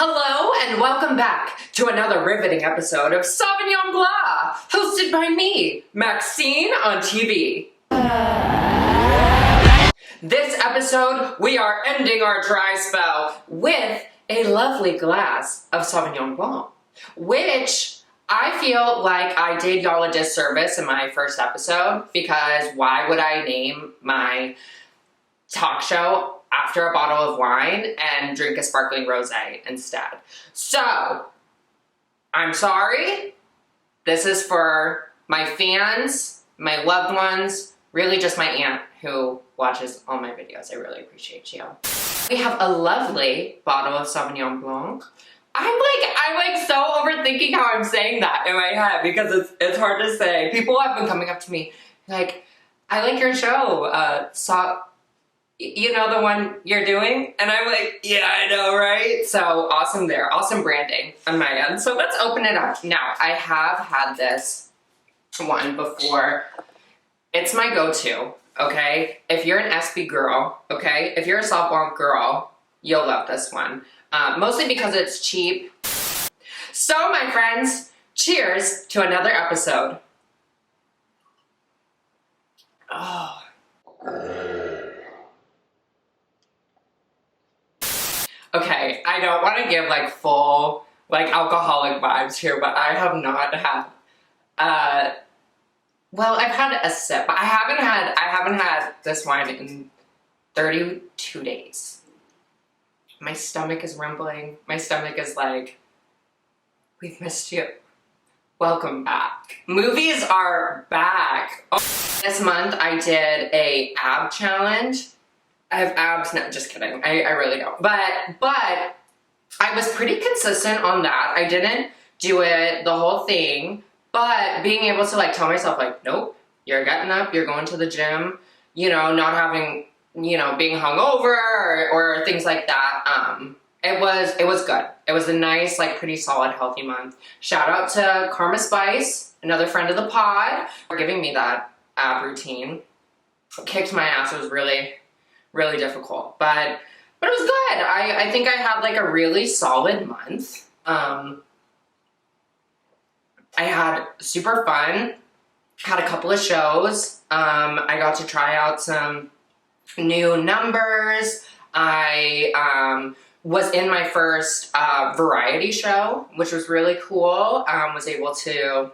Hello and welcome back to another riveting episode of Sauvignon Blah, hosted by me, Maxine on TV. This episode, we are ending our dry spell with a lovely glass of Sauvignon Blanc, which I feel like I did y'all a disservice in my first episode, because why would I name my talk show after a bottle of wine and drink a sparkling rosé instead? So, I'm sorry. This is for my fans, my loved ones, really just my aunt who watches all my videos. I really appreciate you. We have a lovely bottle of Sauvignon Blanc. I'm like so overthinking how I'm saying that in my head because it's hard to say. People have been coming up to me like, I like your show, you know the one you're doing? And I'm like, yeah, I know, right? So awesome there. Awesome branding on my end. So let's open it up. Now, I have had this one before. It's my go-to, okay? If you're an SB girl, okay? If you're a Sauv Blanc girl, you'll love this one. Mostly because it's cheap. So, my friends, cheers to another episode. Oh. Okay, I don't want to give like full like alcoholic vibes here, but I have not had well, I've had a sip, but I haven't had this wine in 32 days. My stomach is rumbling. My stomach is like, we've missed you. Welcome back. Movies are back. Oh, this month I did a ab challenge. I have abs, no, just kidding. I really don't. But I was pretty consistent on that. I didn't do it the whole thing, but being able to like tell myself like, nope, you're getting up, you're going to the gym, you know, not having, you know, being hungover or things like that. It was good. It was a nice, like pretty solid, healthy month. Shout out to Karma Spice, another friend of the pod, for giving me that ab routine. Kicked my ass. It was really difficult, but it was good. I think I had like a really solid month. I had super fun, had a couple of shows. I got to try out some new numbers. I was in my first variety show, which was really cool. Was able to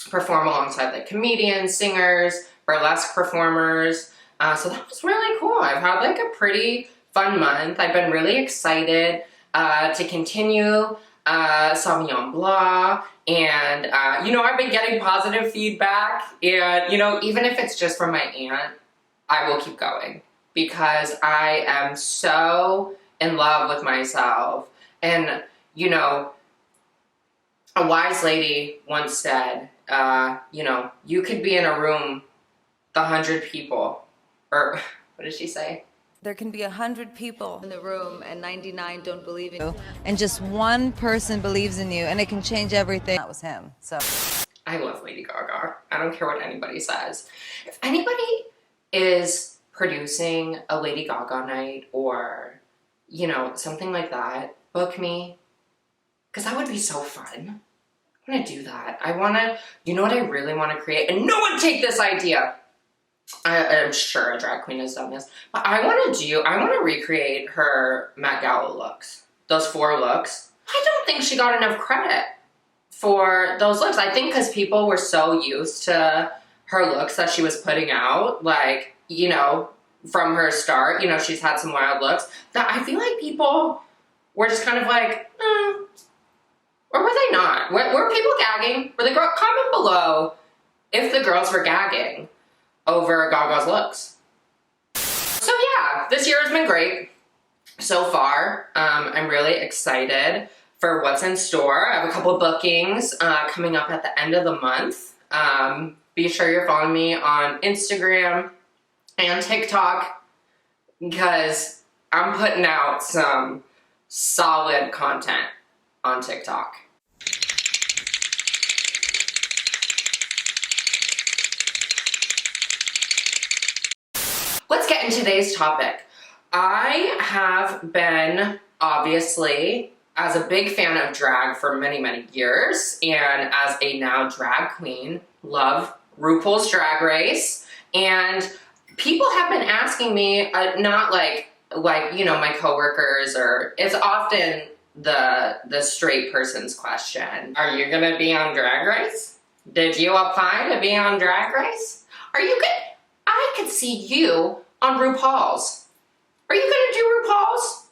perform alongside like comedians, singers, burlesque performers. So that was really cool. I've had like a pretty fun month. I've been really excited to continue Sauvignon Blanc, and you know, I've been getting positive feedback, and you know, even if it's just from my aunt, I will keep going because I am so in love with myself. And you know, a wise lady once said, you know, you could be in a room with 100 people. Or, what did she say? There can be 100 people in the room and 99 don't believe in you. And just one person believes in you and it can change everything. That was him, so. I love Lady Gaga. I don't care what anybody says. If anybody is producing a Lady Gaga night or, you know, something like that, book me. Because that would be so fun. I want to do that. You know what I really want to create? And no one take this idea. I'm sure a drag queen has done this, but I want to recreate her Met Gala looks. Those 4 looks. I don't think she got enough credit for those looks. I think because people were so used to her looks that she was putting out, like, you know, from her start, you know, she's had some wild looks, that I feel like people were just kind of like, or were they not? Were people gagging? Were they, comment below if the girls were gagging over Gaga's looks. So yeah, this year has been great so far. I'm really excited for what's in store. I have a couple bookings coming up at the end of the month. Be sure you're following me on Instagram and TikTok because I'm putting out some solid content on TikTok. Let's get into today's topic. I have been, obviously, as a big fan of drag for many, many years, and as a now drag queen, love RuPaul's Drag Race. And people have been asking me, not like, you know, my coworkers, or it's often the straight person's question. Are you gonna be on Drag Race? Did you apply to be on Drag Race? Are you good? I could see you on RuPaul's. Are you gonna do RuPaul's?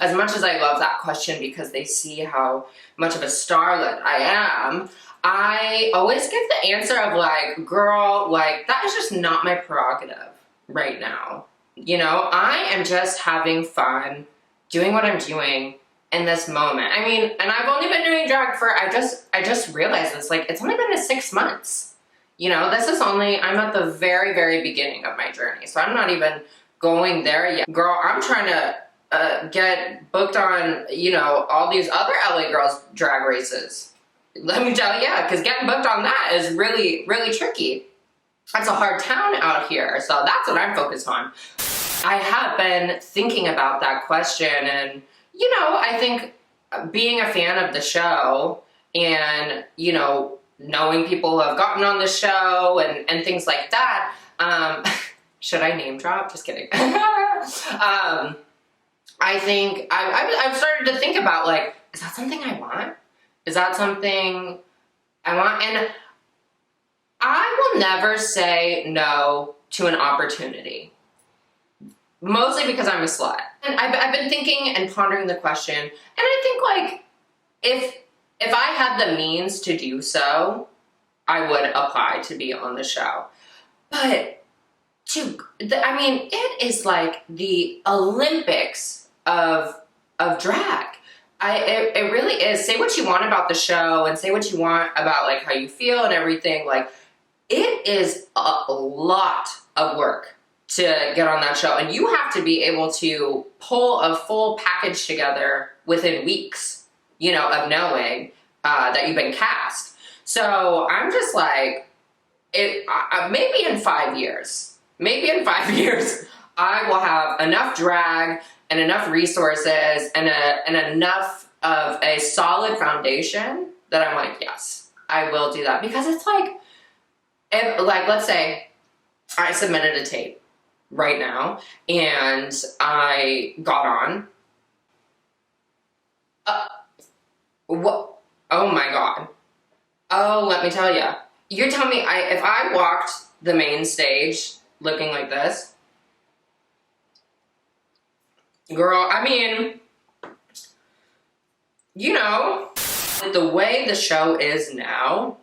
As much as I love that question because they see how much of a starlet I am, I always give the answer of like, girl, like, that is just not my prerogative right now. You know, I am just having fun doing what I'm doing in this moment. I mean, and I've only been doing drag for, I just realized this, like, it's only been 6 months. You know, this is only, I'm at the very, very beginning of my journey. So I'm not even going there yet. Girl, I'm trying to get booked on, you know, all these other LA girls drag races. Let me tell you, because getting booked on that is really, really tricky. It's a hard town out here, so that's what I'm focused on. I have been thinking about that question, and, you know, I think being a fan of the show and, you know, knowing people who have gotten on the show and things like that, should I name drop? Just kidding. I think I've started to think about, like, is that something I want? Is that something I want? And I will never say no to an opportunity. Mostly because I'm a slut. And I've been thinking and pondering the question, and I think, like, if I had the means to do so, I would apply to be on the show. But I mean, it is like the Olympics of drag. It really is. Say what you want about the show and say what you want about, like, how you feel and everything. Like, it is a lot of work to get on that show, and you have to be able to pull a full package together within weeks, you know, of knowing that you've been cast. So I'm just like, maybe in 5 years, I will have enough drag and enough resources and enough of a solid foundation that I'm like, yes, I will do that. Because it's like, let's say I submitted a tape right now and I got on. What? Oh my God. Oh, let me tell you. You're telling me if I walked the main stage looking like this, girl, I mean, you know, the way the show is now,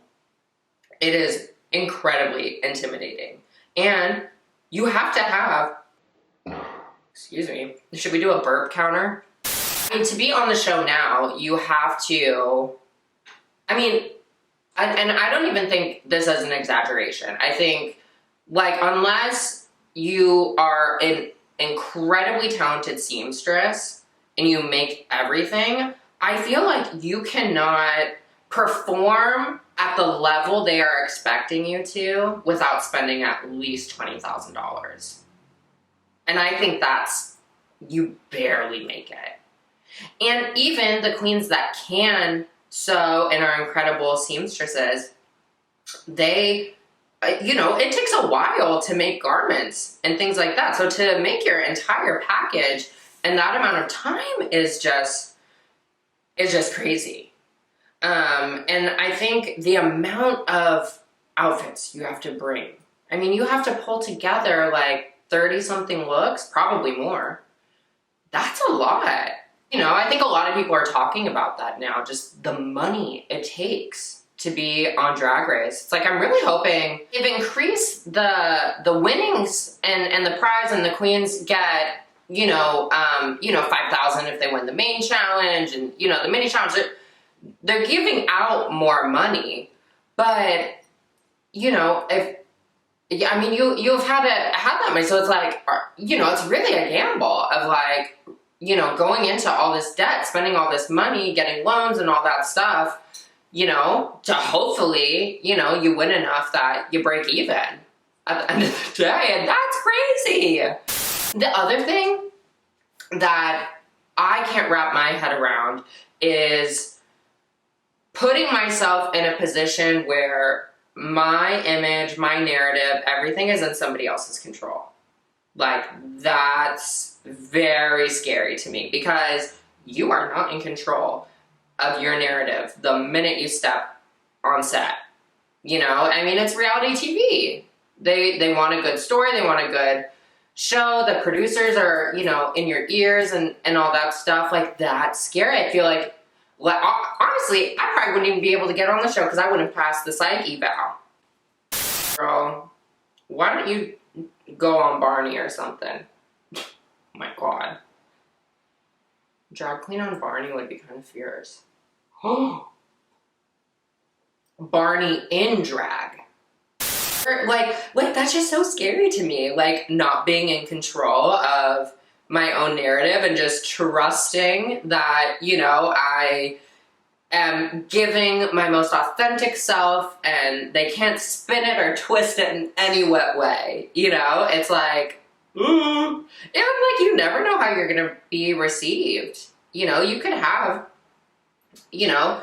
it is incredibly intimidating. And you have to have, excuse me, should we do a burp counter? I mean, to be on the show now, you have to, I mean, and I don't even think this is an exaggeration. I think, like, unless you are an incredibly talented seamstress and you make everything, I feel like you cannot perform at the level they are expecting you to without spending at least $20,000. And I think that's, you barely make it. And even the queens that can sew and are incredible seamstresses, they, you know, it takes a while to make garments and things like that. So to make your entire package in that amount of time is just crazy. And I think the amount of outfits you have to bring, I mean, you have to pull together like 30 something looks, probably more. That's a lot. You know, I think a lot of people are talking about that now, just the money it takes to be on Drag Race. It's like, I'm really hoping they've increased the winnings and the prize, and the queens get, you know, $5,000 if they win the main challenge, and, you know, the mini challenge, they're giving out more money. But, you know, I mean, you've had to have that money, so it's like, you know, it's really a gamble of, like, you know, going into all this debt, spending all this money, getting loans and all that stuff, you know, to hopefully, you know, you win enough that you break even at the end of the day. And that's crazy. The other thing that I can't wrap my head around is putting myself in a position where my image, my narrative, everything is in somebody else's control. Like, that's very scary to me because you are not in control of your narrative the minute you step on set. You know, I mean, it's reality TV. They want a good story, they want a good show, the producers are, you know, in your ears and all that stuff. Like, that's scary. I feel like, honestly, I probably wouldn't even be able to get on the show because I wouldn't pass the psych eval. Girl, why don't you go on Barney or something? Oh my god. Drag queen on Barney would be kind of fierce. Barney in drag. Like, that's just so scary to me. Like, not being in control of my own narrative and just trusting that, you know, I am giving my most authentic self and they can't spin it or twist it in any wet way. You know, it's like, and like, you never know how you're gonna be received. You know, you could have, you know,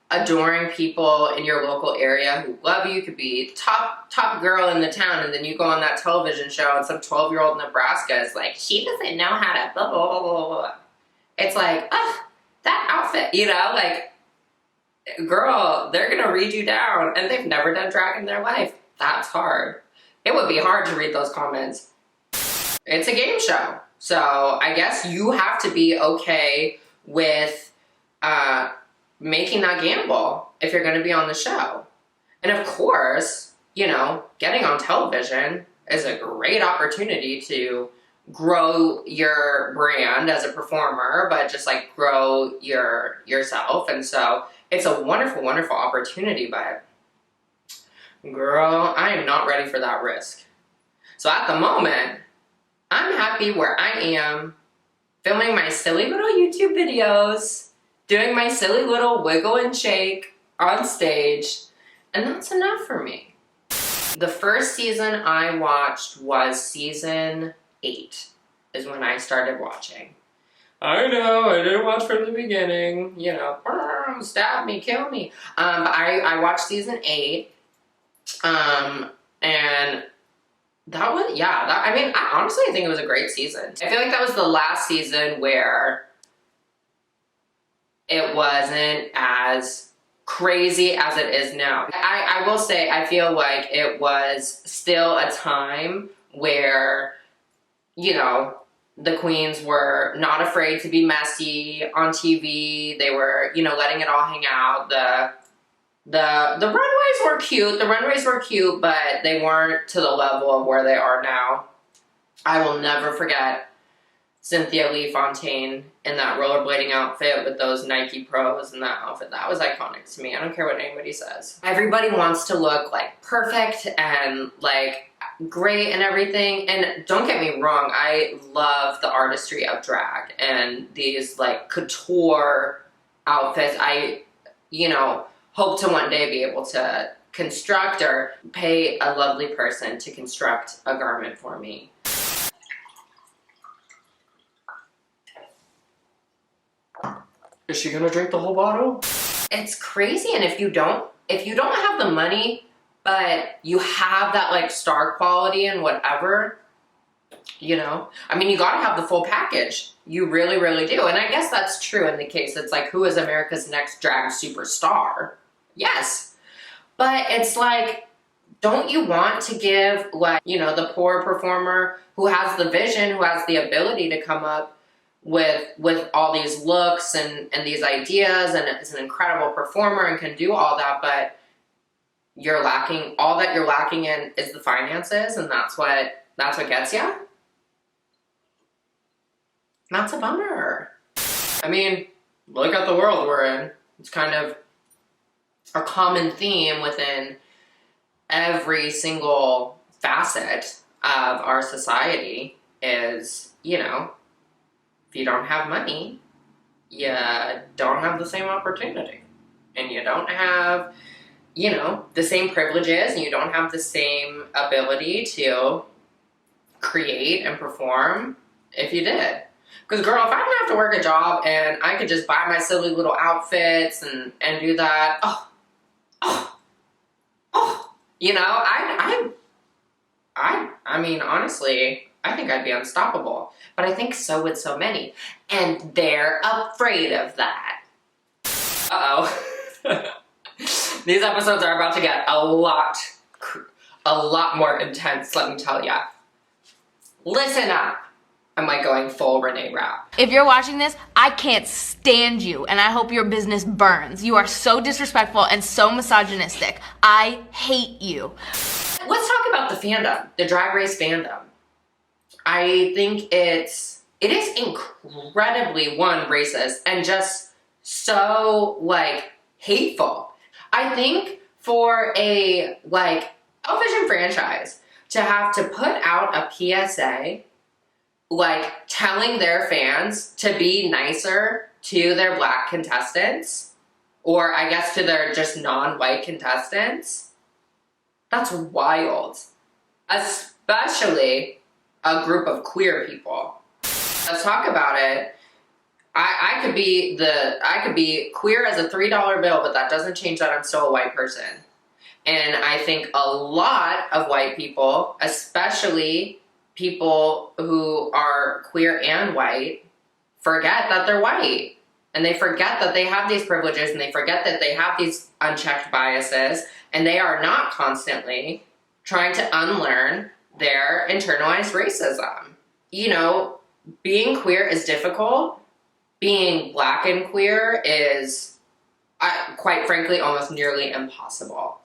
adoring people in your local area who love you, could be top girl in the town, and then you go on that television show and some 12-year-old Nebraska is like, she doesn't know how to blah, blah, blah, blah, blah. It's like, that outfit, you know, like, girl, they're gonna read you down, and they've never done drag in their life. That's hard. It would be hard to read those comments. It's a game show, so I guess you have to be okay with making that gamble if you're going to be on the show. And of course, you know, getting on television is a great opportunity to grow your brand as a performer, but just like grow yourself. And so it's a wonderful, wonderful opportunity, but girl, I am not ready for that risk. So at the moment, I'm happy where I am, filming my silly little YouTube videos, doing my silly little wiggle and shake on stage, and that's enough for me. The first season I watched was season 8, is when I started watching. I know, I didn't watch from the beginning, you know, stab me, kill me. But I watched season 8, and that was, yeah, I mean, I honestly think it was a great season. I feel like that was the last season where it wasn't as crazy as it is now. I will say, I feel like it was still a time where, you know, the queens were not afraid to be messy on TV. They were, you know, letting it all hang out. The runways were cute. The runways were cute, but they weren't to the level of where they are now. I will never forget Cynthia Lee Fontaine in that rollerblading outfit with those Nike Pros and that outfit. That was iconic to me. I don't care what anybody says. Everybody wants to look like perfect and like great and everything. And don't get me wrong, I love the artistry of drag and these like couture outfits. I, you know, hope to one day be able to construct or pay a lovely person to construct a garment for me. Is she gonna drink the whole bottle? It's crazy, and if you don't have the money, but you have that like star quality and whatever, you know, I mean, you gotta have the full package. You really, really do. And I guess that's true in the case. It's like, who is America's next drag superstar? Yes. But it's like, don't you want to give, like, you know, the poor performer who has the vision, who has the ability to come up with all these looks and these ideas, and is an incredible performer and can do all that, but you're lacking, all that you're lacking in is the finances, and that's what gets you? That's a bummer. I mean, look at the world we're in. It's kind of a common theme within every single facet of our society is, you know, if you don't have money, you don't have the same opportunity. And you don't have, you know, the same privileges, and you don't have the same ability to create and perform if you did. Because, girl, if I didn't have to work a job and I could just buy my silly little outfits and do that, you know, I mean, honestly, I think I'd be unstoppable. But I think so would so many. And they're afraid of that. Uh-oh. These episodes are about to get a lot more intense, let me tell ya. Listen up. I'm like going full Renee rap. If you're watching this, I can't stand you, and I hope your business burns. You are so disrespectful and so misogynistic. I hate you. Let's talk about the fandom, the Drag Race fandom. I think it is incredibly, one, racist and just so, like, hateful. I think for a, like, television franchise to have to put out a PSA like telling their fans to be nicer to their black contestants, or I guess to their just non-white contestants, that's wild. Especially a group of queer people. Let's talk about it. I could be queer as a $3 bill, but that doesn't change that I'm still a white person. And I think a lot of white people, especially people who are queer and white, forget that they're white. And they forget that they have these privileges, and they forget that they have these unchecked biases, and they are not constantly trying to unlearn their internalized racism. You know, being queer is difficult. Being black and queer is, quite frankly, almost nearly impossible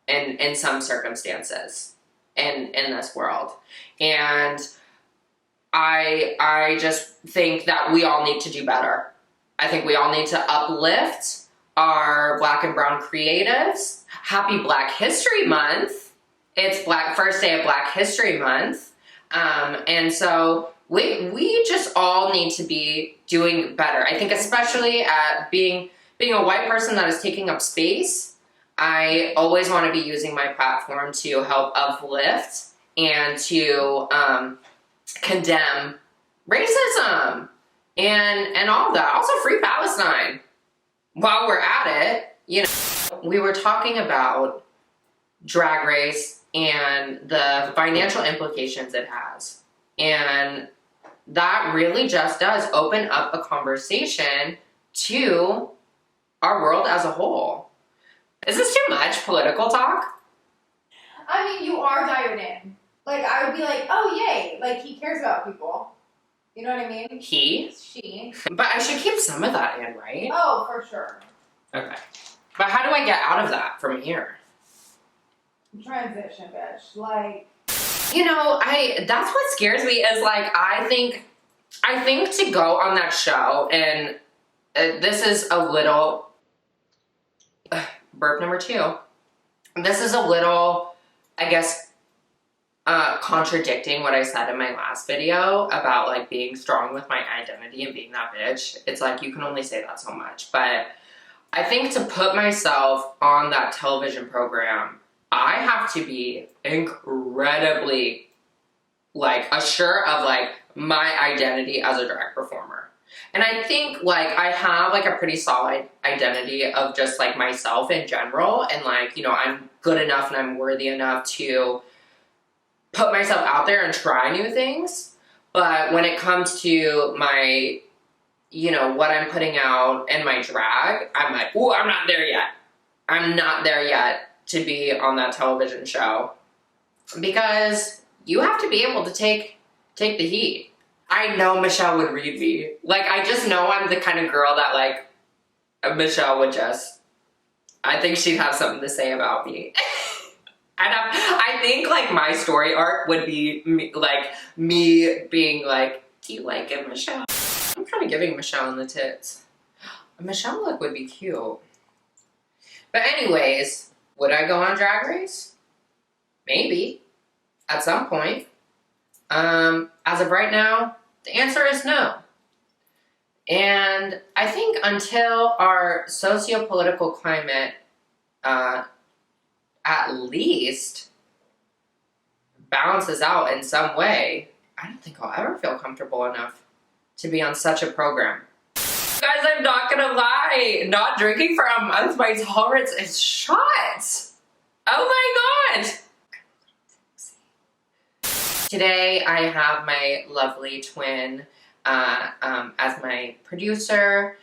in some circumstances in this world. And I just think that we all need to do better. I think we all need to uplift our black and brown creatives. Happy Black History Month. It's first day of Black History Month. And so we just all need to be doing better. I think especially at being a white person that is taking up space, I always want to be using my platform to help uplift and to condemn racism and all that. Also, free Palestine. While we're at it, you know, we were talking about Drag Race and the financial implications it has. And that really just does open up a conversation to our world as a whole. Is this too much political talk? I mean, you are dialed in. Like, I would be like, oh, yay. Like, he cares about people. You know what I mean? He? She. But I should keep some of that in, right? Oh, for sure. Okay. But how do I get out of that from here? Transition, bitch. Like, you know, that's what scares me is, like, I think to go on that show, and this is a little, burp number 2. This is a little, I guess, contradicting what I said in my last video about, like, being strong with my identity and being that bitch. It's like, you can only say that so much. But I think to put myself on that television program, I have to be incredibly, like, assured of, like, my identity as a drag performer. And I think, like, I have, like, a pretty solid identity of just, like, myself in general. And, like, you know, I'm good enough and I'm worthy enough to put myself out there and try new things. But when it comes to my, you know, what I'm putting out and my drag, I'm like, ooh, I'm not there yet. I'm not there yet to be on that television show. Because you have to be able to take the heat. I know Michelle would read me. Like, I just know I'm the kind of girl that, like, Michelle would just, I think she'd have something to say about me. I think, like, my story arc would be me being like, do you like it, Michelle? I'm kind of giving Michelle in the tits. A Michelle look would be cute. But anyways, would I go on Drag Race? Maybe. At some point. As of right now, the answer is no. And I think until our socio-political climate at least balances out in some way, I don't think I'll ever feel comfortable enough to be on such a program. Guys, I'm not gonna lie, not drinking for a month, my tolerance is shot. Oh my God. Today I have my lovely twin as my producer,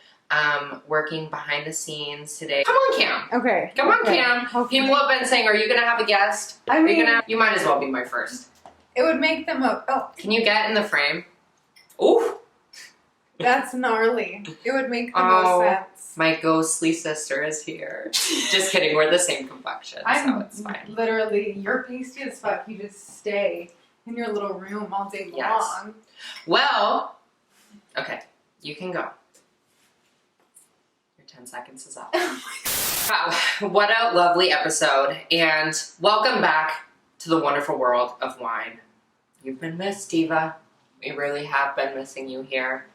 working behind the scenes today. Come on, Cam. Okay. Come on, okay. Cam. Okay. People have been saying, are you gonna have a guest? I mean, You might as well be my first. it would make them Can you get in the frame? Ooh. that's gnarly. It would make the Oh. most sense. My ghostly sister is here. Just kidding, we're the same complexion, so it's fine. Literally, you're pasty as fuck. You just stay in your little room all day Yes. long. Well, okay, you can go. Your 10 seconds is up. Wow, what a lovely episode, and welcome back to the wonderful world of wine. You've been missed, Diva. We really have been missing you here.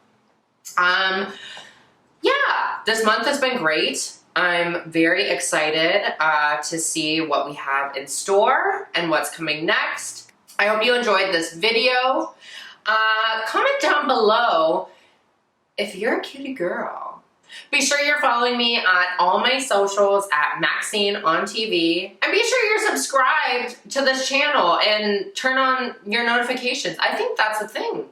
Yeah, this month has been great. I'm very excited to see what we have in store and what's coming next. I hope you enjoyed this video. Comment down below if you're a cutie girl. Be sure you're following me on all my socials at Maxine on TV. And be sure you're subscribed to this channel and turn on your notifications. I think that's a thing.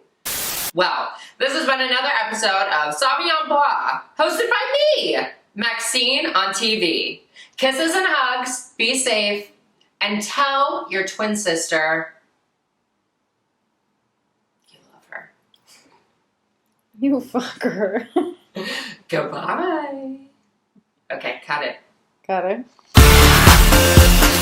Well, this has been another episode of Sauvignon Blanc, hosted by me, Maxine on TV. Kisses and hugs, be safe, and tell your twin sister you love her. You fucker. Goodbye. Okay, cut it. Got it.